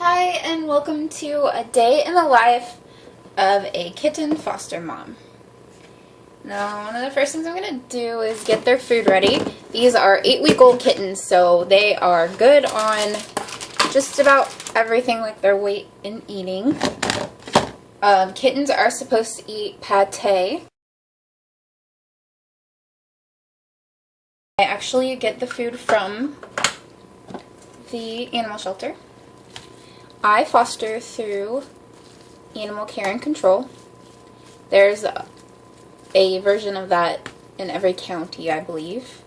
Hi, and welcome to a day in the life of a kitten foster mom. Now, one of the first things I'm going to do is get their food ready. These are 8-week-old kittens, so they are good on just about everything like their weight in eating. Kittens are supposed to eat pate. I actually get the food from the animal shelter. I foster through Animal Care and Control. There's a version of that in every county, I believe.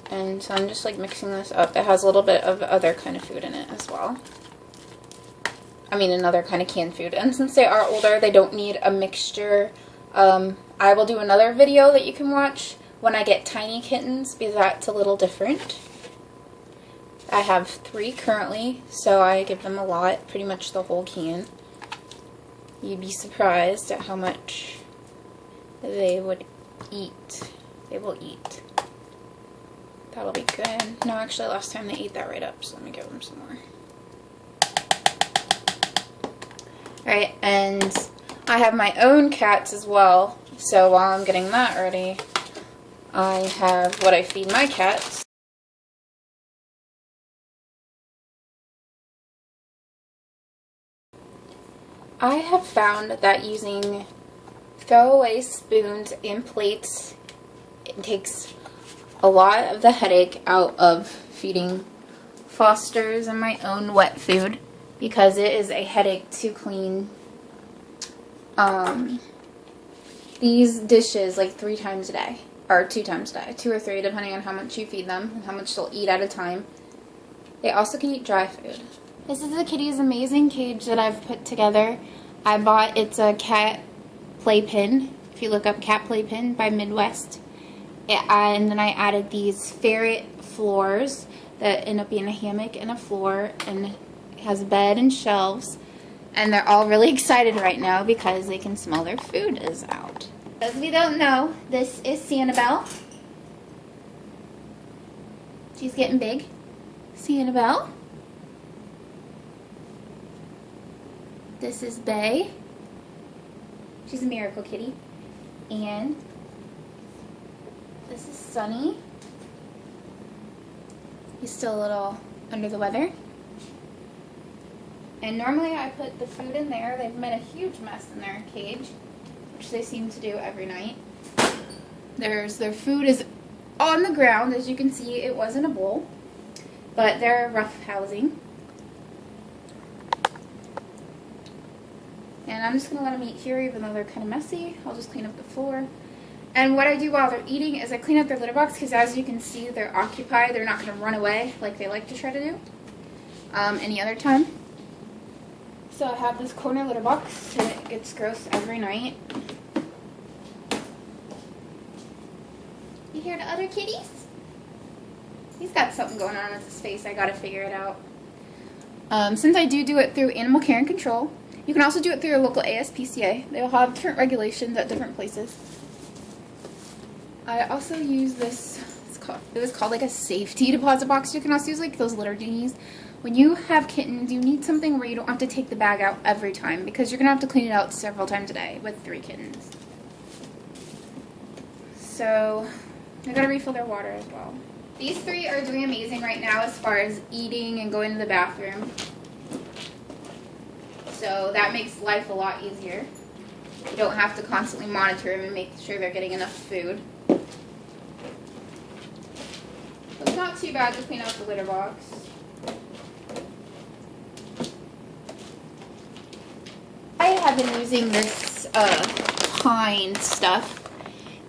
And so I'm just like mixing this up. It has a little bit of other kind of food in it as well. I mean, another kind of canned food. And since they are older, they don't need a mixture. I will do another video that you can watch when I get tiny kittens, because that's a little different. I have 3 currently, so I give them a lot, pretty much the whole can. You'd be surprised at how much they would eat. They will eat. That'll be good. No, actually last time they ate that right up, so let me give them some more. Alright, and I have my own cats as well, so while I'm getting that ready, I have what I feed my cats. I have found that using throwaway spoons and plates, it takes a lot of the headache out of feeding fosters and my own wet food, because it is a headache to clean these dishes like 3 times a day, or 2 times a day, 2 or 3 depending on how much you feed them and how much they'll eat at a time. They also can eat dry food. This is the kitty's amazing cage that I've put together. It's a cat playpen. If you look up cat playpen by Midwest. And then I added these ferret floors that end up being a hammock and a floor, and it has a bed and shelves. And they're all really excited right now because they can smell their food is out. As we don't know, this is Sanibel. She's getting big. Sanibel. This is Bay. She's a miracle kitty. And this is Sunny. He's still a little under the weather. And normally I put the food in there. They've made a huge mess in their cage, which they seem to do every night. Their food is on the ground. As you can see, it was in a bowl, but they're rough housing. And I'm just going to let them eat here, even though they're kind of messy. I'll just clean up the floor. And what I do while they're eating is I clean up their litter box, because as you can see, they're occupied. They're not going to run away like they like to try to do any other time. So I have this corner litter box, and it gets gross every night. You hear the other kitties? He's got something going on with his face. I got to figure it out. Since I do it through Animal Care and Control, you can also do it through your local ASPCA. They'll have different regulations at different places. I also use this, it was called like a safety deposit box. You can also use like those litter genies. When you have kittens, you need something where you don't have to take the bag out every time, because you're going to have to clean it out several times a day with 3 kittens. So I got to refill their water as well. These 3 are doing amazing right now as far as eating and going to the bathroom. So that makes life a lot easier. You don't have to constantly monitor them and make sure they're getting enough food. It's not too bad to clean out the litter box. I have been using this pine stuff.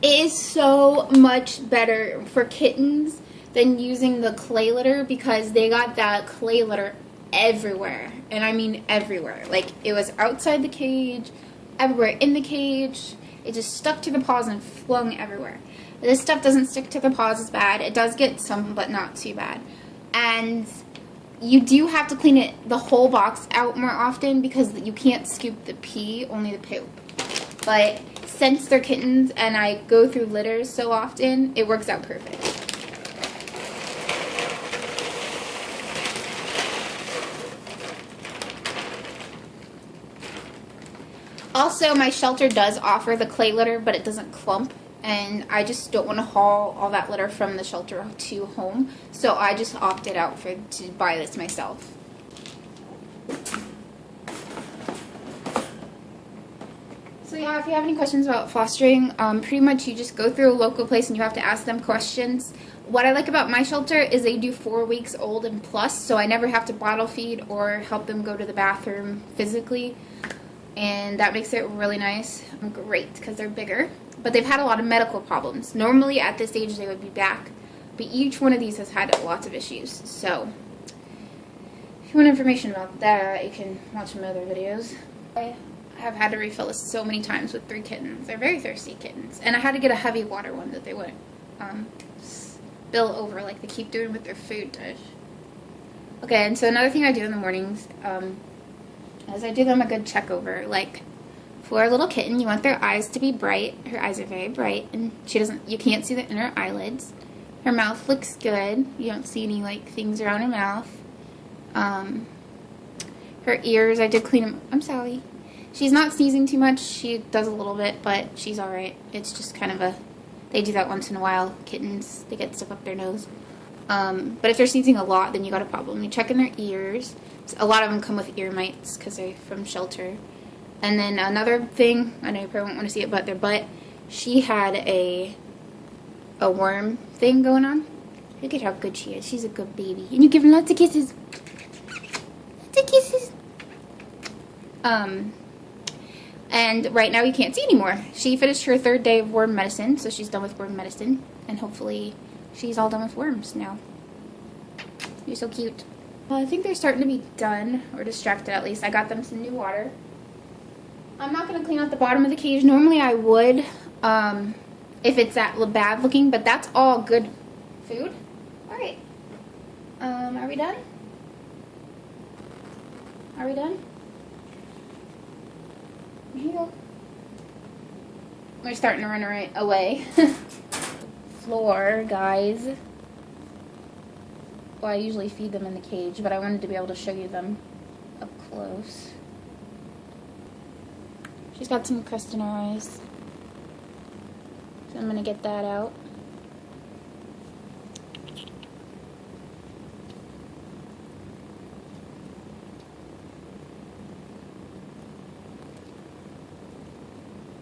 It is so much better for kittens than using the clay litter, because they got that clay litter everywhere, and I mean everywhere. Like, it was outside the cage, everywhere in the cage. It just stuck to the paws and flung everywhere. This stuff doesn't stick to the paws as bad. It does get some, but not too bad. And you do have to clean the whole box out more often, because you can't scoop the pee, only the poop. But since they're kittens and I go through litters so often, it works out perfect. Also, my shelter does offer the clay litter, but it doesn't clump. And I just don't want to haul all that litter from the shelter to home. So I just opted out to buy this myself. So yeah, if you have any questions about fostering, pretty much you just go through a local place and you have to ask them questions. What I like about my shelter is they do 4 weeks old and plus, so I never have to bottle feed or help them go to the bathroom physically. And that makes it really nice and great because they're bigger. But they've had a lot of medical problems. Normally at this age they would be back, but each one of these has had lots of issues. So if you want information about that, you can watch my other videos. I have had to refill this so many times with 3 kittens. They're very thirsty kittens. And I had to get a heavy water one that they wouldn't spill over like they keep doing with their food dish. Okay, and so another thing I do in the mornings is I do them a good check over. Like for a little kitten, you want their eyes to be bright. Her eyes are very bright, and you can't see the inner eyelids. Her mouth looks good. You don't see any like things around her mouth. Her ears, I did clean them. I'm sorry. She's not sneezing too much. She does a little bit, but she's alright. It's just kind of they do that once in a while. Kittens, they get stuff up their nose. But if they're sneezing a lot, then you got a problem. You check in their ears. A lot of them come with ear mites because they're from shelter. And then another thing, I know you probably won't want to see it, but their butt, she had a worm thing going on. Look at how good she is. She's a good baby. And you give her lots of kisses. Lots of kisses. And right now you can't see anymore. She finished her 3rd day of worm medicine, so she's done with worm medicine. And hopefully she's all done with worms now. You're so cute. I think they're starting to be done, or distracted at least. I got them some new water. I'm not going to clean out the bottom of the cage. Normally I would, if it's that bad looking, but that's all good food. Alright. Are we done? Are we done? Here you go. We're starting to run right away. Floor, guys. Well, I usually feed them in the cage, but I wanted to be able to show you them up close. She's got some crust in her eyes, so I'm going to get that out.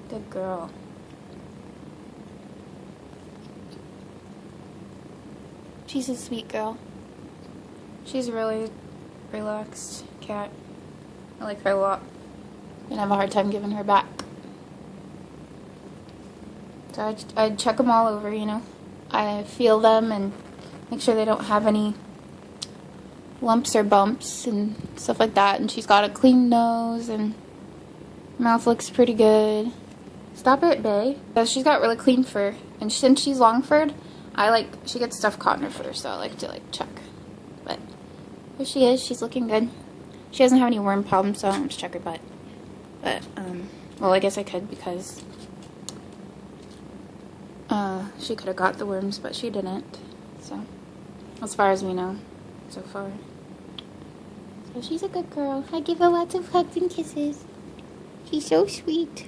Good girl. She's a sweet girl. She's a really relaxed cat. I like her a lot. And I have a hard time giving her back. So I check them all over, you know. I feel them and make sure they don't have any lumps or bumps and stuff like that. And she's got a clean nose and mouth looks pretty good. Stop it, bae. So she's got really clean fur. And since she's long-furred, she gets stuff caught in her fur, so I like to check. But here she is. She's looking good. She doesn't have any worm problems, so I don't have to check her butt. But, well, I guess I could because she could have got the worms, but she didn't. So, as far as we know, so far. So she's a good girl. I give her lots of hugs and kisses. She's so sweet.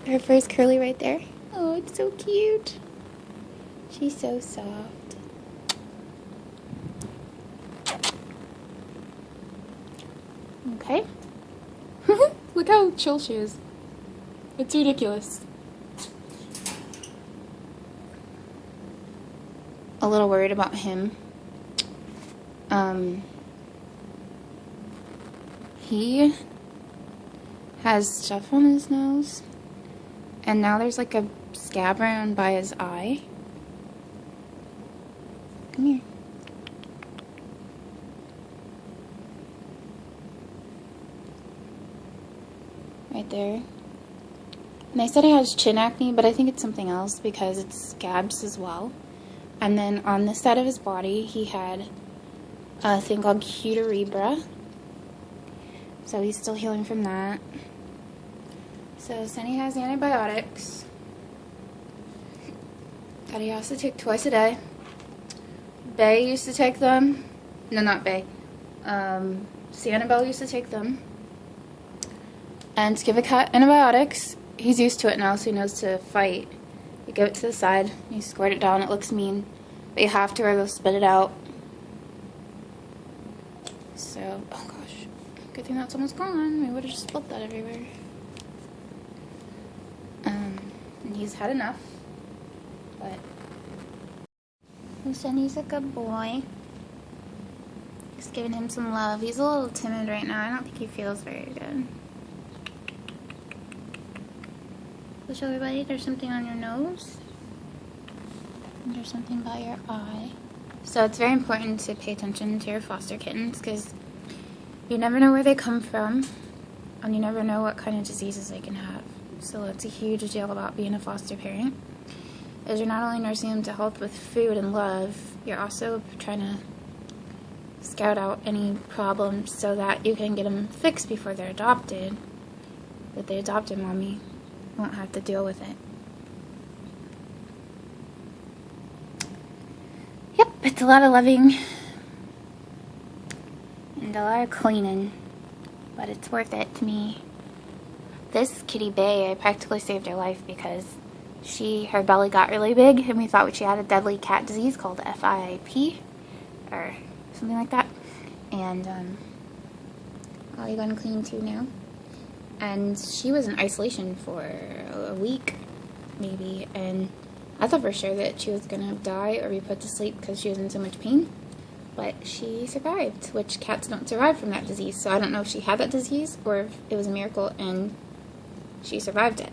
Her fur's curly right there. Oh, it's so cute. She's so soft. Okay. Look how chill she is. It's ridiculous. A little worried about him. He has stuff on his nose. And now there's like a scab around by his eye. Come here. Right there. And they said he has chin acne, but I think it's something else because it's scabs as well. And then on this side of his body, he had a thing called cuterebra. So he's still healing from that. So Sunny has antibiotics that he has to take twice a day. Bae used to take them. No, not Bae. Sanibel used to take them. And to give a cat antibiotics, he's used to it now, so he knows to fight. You give it to the side, you squirt it down, it looks mean, but you have to or they'll spit it out. So, oh gosh, good thing that's almost gone. We would have just spilled that everywhere. And he's had enough, but Sunny's a good boy. Just giving him some love. He's a little timid right now. I don't think he feels very good. So show everybody there's something on your nose. And there's something by your eye. So it's very important to pay attention to your foster kittens because you never know where they come from and you never know what kind of diseases they can have. So that's a huge deal about being a foster parent. Is you're not only nursing them to health with food and love, you're also trying to scout out any problems so that you can get them fixed before they're adopted. That the adopted mommy won't have to deal with it. Yep, it's a lot of loving and a lot of cleaning, but it's worth it to me. This kitty Bay, I practically saved her life because her belly got really big and we thought she had a deadly cat disease called FIP or something like that. And all you gonna clean too now. And she was in isolation for a week, maybe, and I thought for sure that she was gonna die or be put to sleep because she was in so much pain. But she survived, which cats don't survive from that disease. So I don't know if she had that disease or if it was a miracle and she survived it.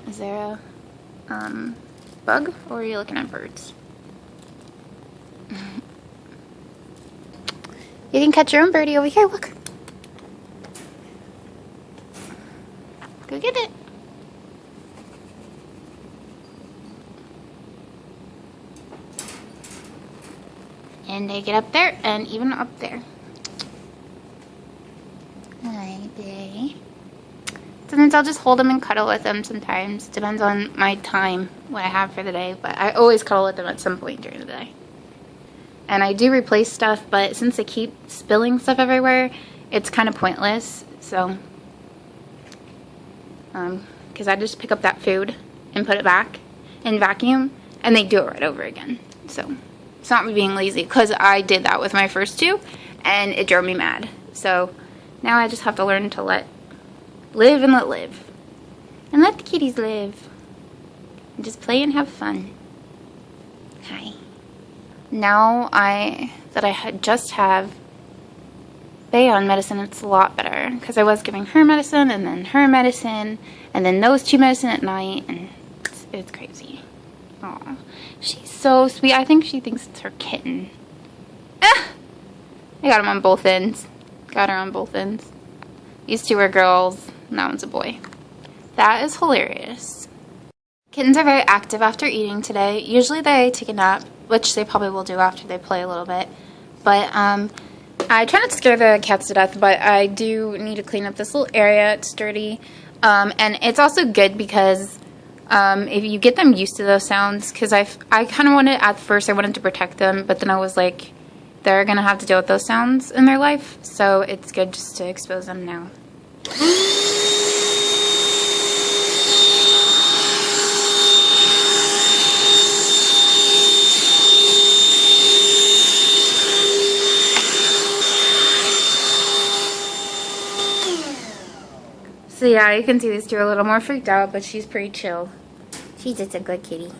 Is there a bug, or are you looking at birds? You can catch your own birdie over here, look. Go get it. And they get up there and even up there. Hi, Bay. Sometimes I'll just hold them and cuddle with them sometimes. Depends on my time, what I have for the day. But I always cuddle with them at some point during the day. And I do replace stuff, but since they keep spilling stuff everywhere, it's kind of pointless. So, because I just pick up that food and put it back and vacuum, and they do it right over again. So, it's not me being lazy, because I did that with my first two, and it drove me mad. So, now I just have to learn to live and let live. And let the kitties live. And just play and have fun. Hi. Now that I just have Bay on medicine, it's a lot better. Because I was giving her medicine, and then her medicine, and then those two medicine at night, and it's crazy. Aw. She's so sweet. I think she thinks it's her kitten. Ah! I got him on both ends. Got her on both ends. These two are girls, and that one's a boy. That is hilarious. Kittens are very active after eating today. Usually they take a nap, which they probably will do after they play a little bit. But I try not to scare the cats to death, but I do need to clean up this little area. It's dirty. And it's also good because if you get them used to those sounds, because I kind of wanted, at first I wanted to protect them, but then I was like, they're going to have to deal with those sounds in their life, so it's good just to expose them now. So yeah, you can see these two are a little more freaked out, but she's pretty chill. She's just a good kitty.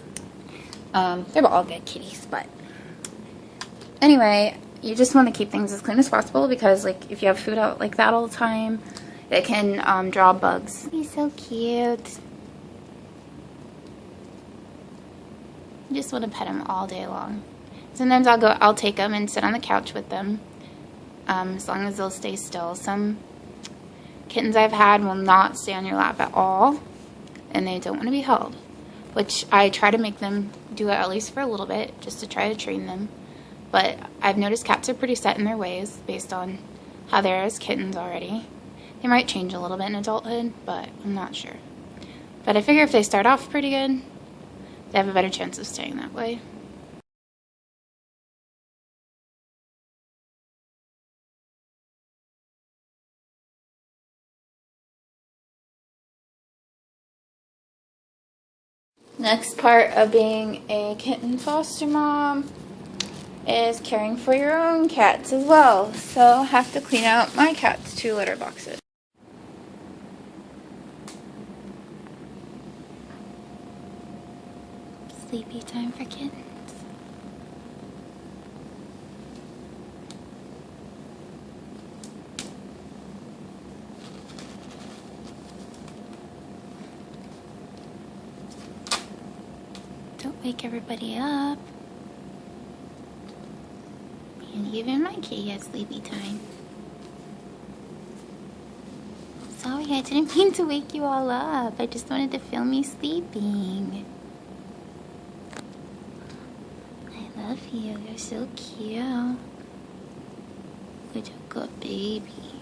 They're all good kitties, but anyway, you just want to keep things as clean as possible because, like, if you have food out like that all the time, it can draw bugs. He's so cute. I just want to pet him all day long. Sometimes I'll take them and sit on the couch with them, as long as they'll stay still. Some kittens I've had will not stay on your lap at all, and they don't want to be held, which I try to make them do it at least for a little bit, just to try to train them. But I've noticed cats are pretty set in their ways based on how they are as kittens already. They might change a little bit in adulthood, but I'm not sure. But I figure if they start off pretty good, they have a better chance of staying that way. Next part of being a kitten foster mom is caring for your own cats as well. So I have to clean out my cat's 2 litter boxes. Sleepy time for kittens. Don't wake everybody up. And even my kitty has sleepy time. Sorry, I didn't mean to wake you all up. I just wanted to film me sleeping. I love you. You're so cute. Such a good baby.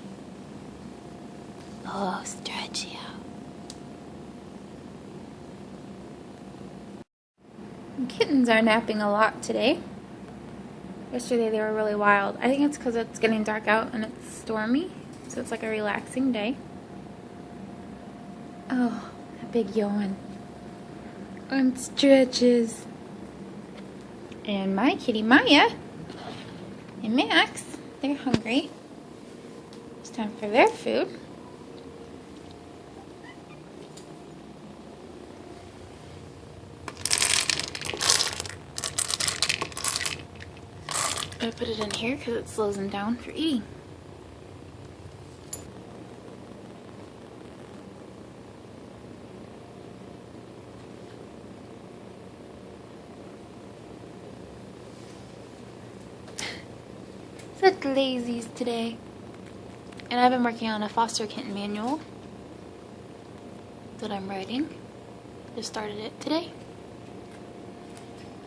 Oh, stretch you out. Kittens are napping a lot today. Yesterday they were really wild. I think it's because it's getting dark out and it's stormy, so it's like a relaxing day. Oh, a big yawn. And stretches. And my kitty Maya and Max, they're hungry. It's time for their food. I put it in here because it slows them down for eating. Such lazies today. And I've been working on a foster kitten manual that I'm writing. Just started it today.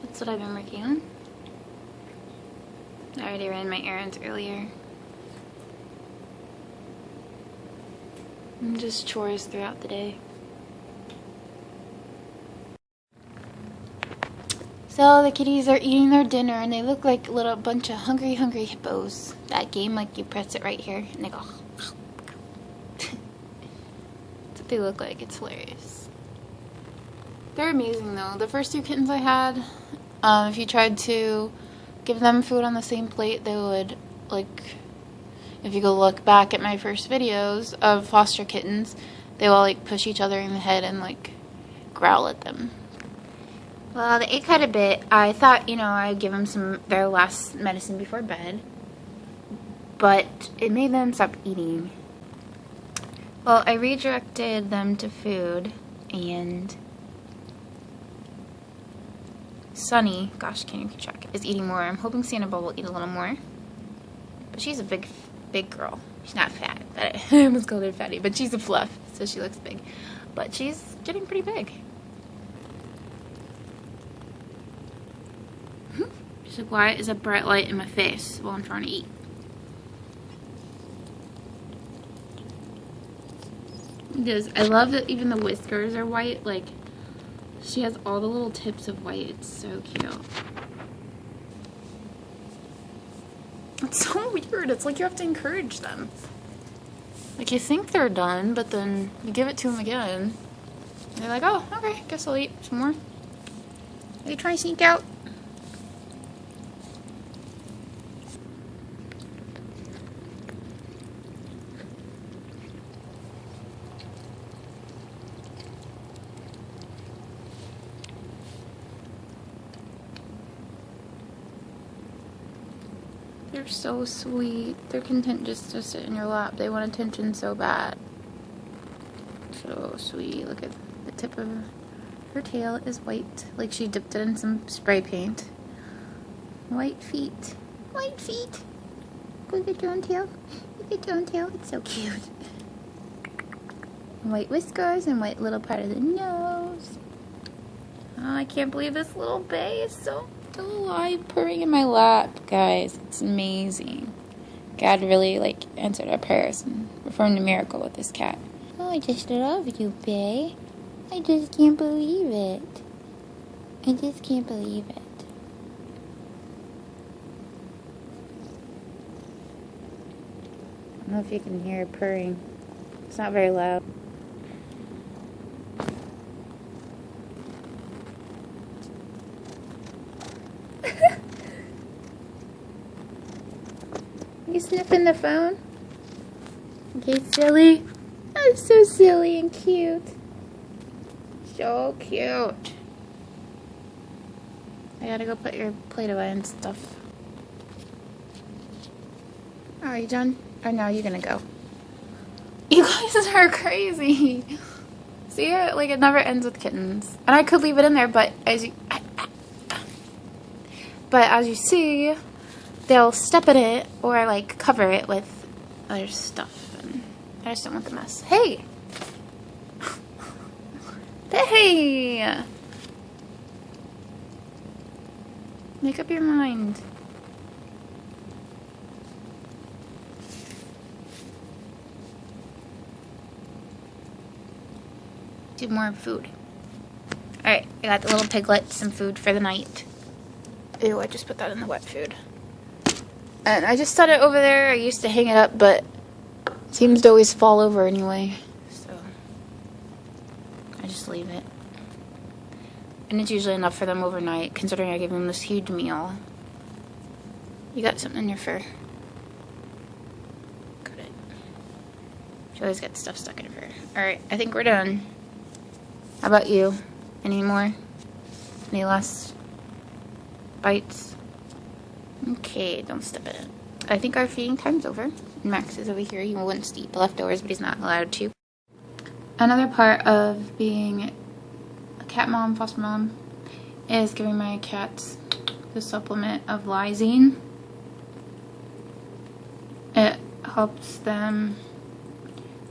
That's what I've been working on. I already ran my errands earlier. And just chores throughout the day. So the kitties are eating their dinner and they look like a little bunch of hungry hippos. That game, like you press it right here and they go. That's what they look like. It's hilarious. They're amazing though. The first 2 kittens I had, if you tried to give them food on the same plate, they would, like, if you go look back at my first videos of foster kittens, they will, like, push each other in the head and, like, growl at them. Well, they ate quite a bit. I thought, you know, I'd give them their last medicine before bed, but it made them stop eating. Well, I redirected them to food, and Sunny, gosh, can't even keep track, is eating more. I'm hoping Sanibel will eat a little more. But she's a big girl. She's not fat. I almost called her fatty, but she's a fluff, so she looks big. But she's getting pretty big. She's like, why is a bright light in my face while I'm trying to eat? Because I love that even the whiskers are white. Like, she has all the little tips of white. It's so cute. It's so weird. It's like you have to encourage them. Like, you think they're done, but then you give it to them again. They're like, oh, okay, guess I'll eat some more. Are you trying to sneak out? They're so sweet. They're content just to sit in your lap. They want attention so bad. So sweet. Look at the tip of her tail is white. Like she dipped it in some spray paint. White feet. White feet. Go get your own tail. Go get your own tail. It's so cute. White whiskers and white little part of the nose. Oh, I can't believe this little bay is so alive, purring in my lap, guys. It's amazing. God really, like, answered our prayers and performed a miracle with this cat. Oh, I just love you, bae. I just can't believe it. I just can't believe it. I don't know if you can hear her purring. It's not very loud. You sniffing the phone? Okay, silly. I'm so silly and cute. So cute. I gotta go put your plate away and stuff. Oh, are you done? Or no, you're gonna go. You guys are crazy. See it? Like, it never ends with kittens. And I could leave it in there, but as you see, they'll step in it or like cover it with other stuff, and I just don't want the mess. Hey! Hey! Make up your mind. Do more food. Alright, I got the little piglet some food for the night. Ew, I just put that in the wet food. And I just set it over there. I used to hang it up, but it seems to always fall over anyway. So I just leave it. And it's usually enough for them overnight, considering I give them this huge meal. You got something in your fur. Got it. She always gets stuff stuck in her fur. Alright, I think we're done. How about you? Any more? Any last bites? Okay, don't step in it. I think our feeding time's over. Max is over here. He wants to eat the leftovers, but he's not allowed to. Another part of being a cat mom, foster mom, is giving my cats the supplement of lysine. It helps them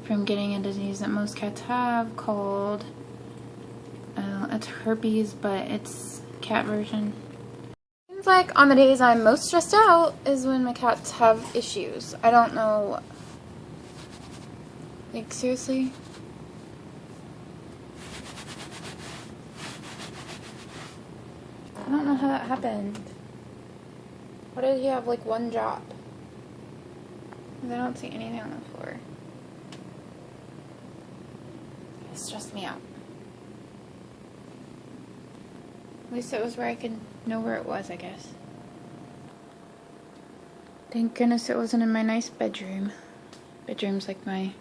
from getting a disease that most cats have called, it's herpes, but it's cat version. Seems like on the days I'm most stressed out is when my cats have issues. I don't know, like seriously? I don't know how that happened. Why did he have like one drop? I don't see anything on the floor. It stressed me out. At least it was where I could know where it was, I guess. Thank goodness it wasn't in my nice bedroom. Bedroom's like my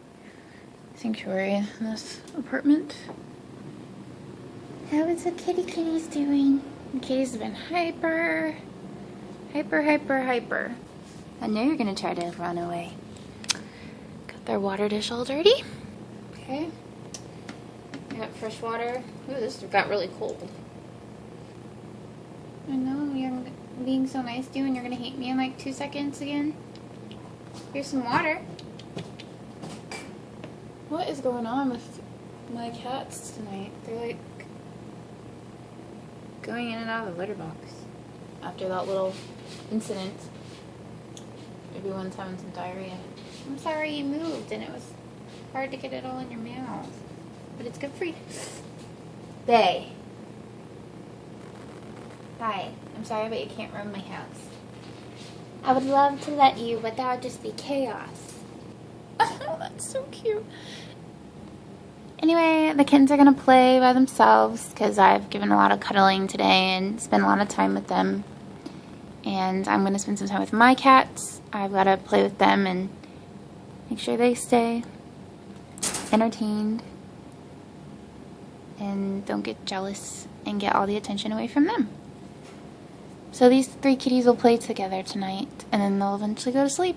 sanctuary in this apartment. How is the kitty's doing? The kitty's been hyper. I know you're gonna try to run away. Got their water dish all dirty. Okay. I got fresh water. Ooh, this got really cold. I know, you're being so nice to you and you're gonna hate me in like 2 seconds again. Here's some water. What is going on with my cats tonight? They're like going in and out of the litter box after that little incident. Everyone's having some diarrhea. I'm sorry you moved and it was hard to get it all in your mouth. But it's good for you. Bae. Hi. I'm sorry, but you can't roam my house. I would love to let you, but that would just be chaos. Oh, that's so cute. Anyway, the kittens are going to play by themselves because I've given a lot of cuddling today and spent a lot of time with them. And I'm going to spend some time with my cats. I've got to play with them and make sure they stay entertained and don't get jealous and get all the attention away from them. So these 3 kitties will play together tonight and then they'll eventually go to sleep.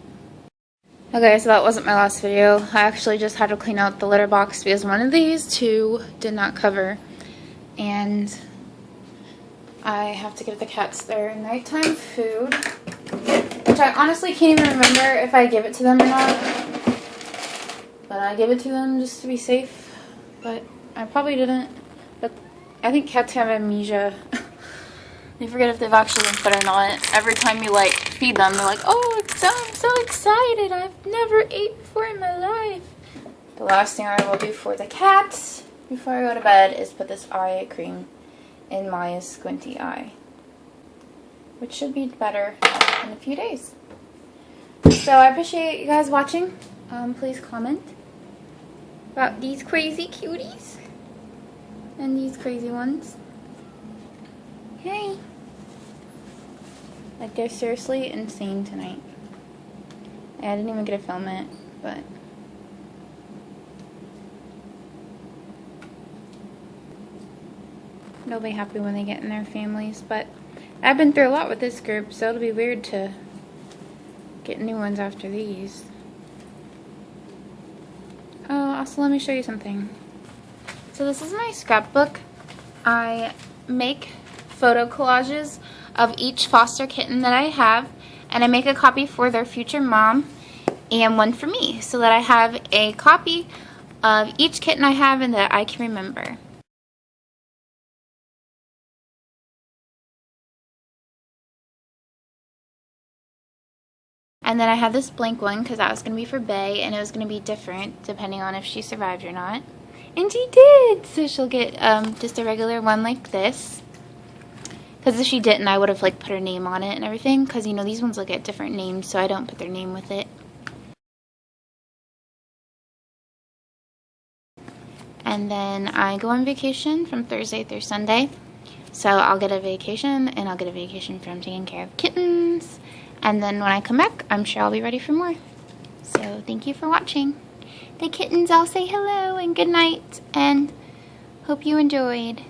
Okay, so that wasn't my last video. I actually just had to clean out the litter box because one of these 2 did not cover. And I have to give the cats their nighttime food, which I honestly can't even remember if I give it to them or not. But I give it to them just to be safe, but I probably didn't. But I think cats have amnesia. They forget if they've actually been fed or not. Every time you like feed them, they're like, oh, I'm so excited. I've never ate before in my life. The last thing I will do for the cats before I go to bed is put this eye cream in Maya's squinty eye, which should be better in a few days. So I appreciate you guys watching. Please comment about these crazy cuties and these crazy ones. Hey, like they're seriously insane tonight. I didn't even get to film it, but they'll be happy when they get in their families. But I've been through a lot with this group, so it'll be weird to get new ones after these. Oh, also let me show you something. So this is my scrapbook. I make photo collages of each foster kitten that I have, and I make a copy for their future mom and one for me, so that I have a copy of each kitten I have and that I can remember. And then I have this blank one because that was going to be for Bay, and it was going to be different depending on if she survived or not. And she did! So she'll get just a regular one like this. Because if she didn't, I would have like put her name on it and everything. Because, you know, these ones will get different names, so I don't put their name with it. And then I go on vacation from Thursday through Sunday. So I'll get a vacation, and I'll get a vacation from taking care of kittens. And then when I come back, I'm sure I'll be ready for more. So thank you for watching. The kittens all say hello and good night, and hope you enjoyed.